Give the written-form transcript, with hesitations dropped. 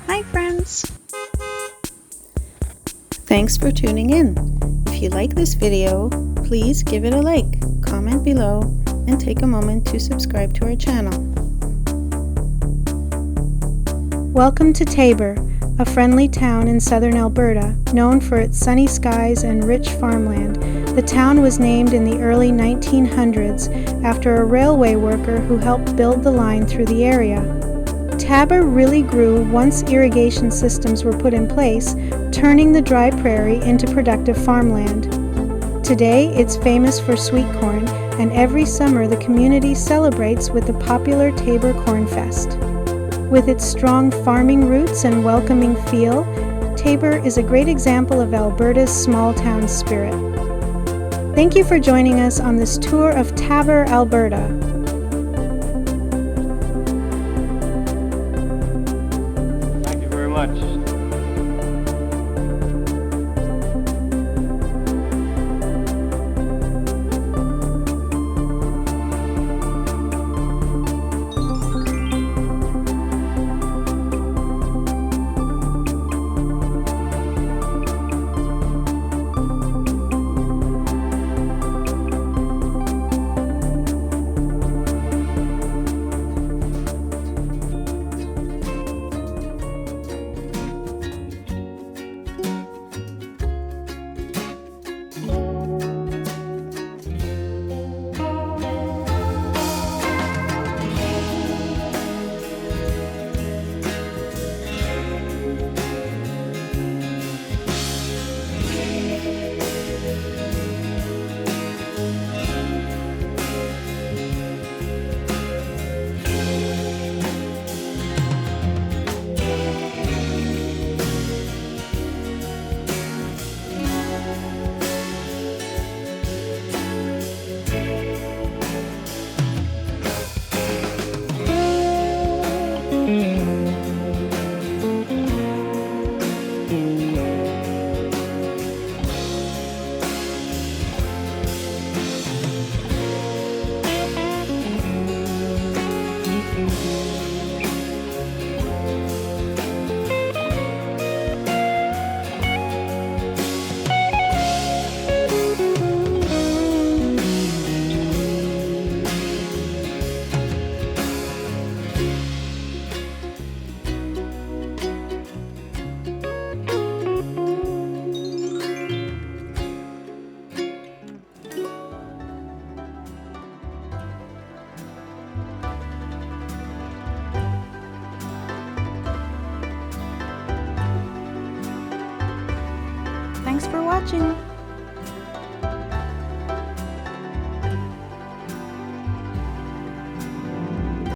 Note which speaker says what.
Speaker 1: Hi friends! Thanks for tuning in. If you like this video, please give it a like, comment below, and take a moment to subscribe to our channel. Welcome to Taber, a friendly town in southern Alberta, known for its sunny skies and rich farmland. The town was named in the early 1900s after a railway worker who helped build the line through the area. Taber really grew once irrigation systems were put in place, turning the dry prairie into productive farmland. Today, it's famous for sweet corn, and every summer the community celebrates with the popular Taber Corn Fest. With its strong farming roots and welcoming feel, Taber is a great example of Alberta's small-town spirit. Thank you for joining us on this tour of Taber, Alberta.
Speaker 2: Thank you very much.
Speaker 1: Thanks for watching!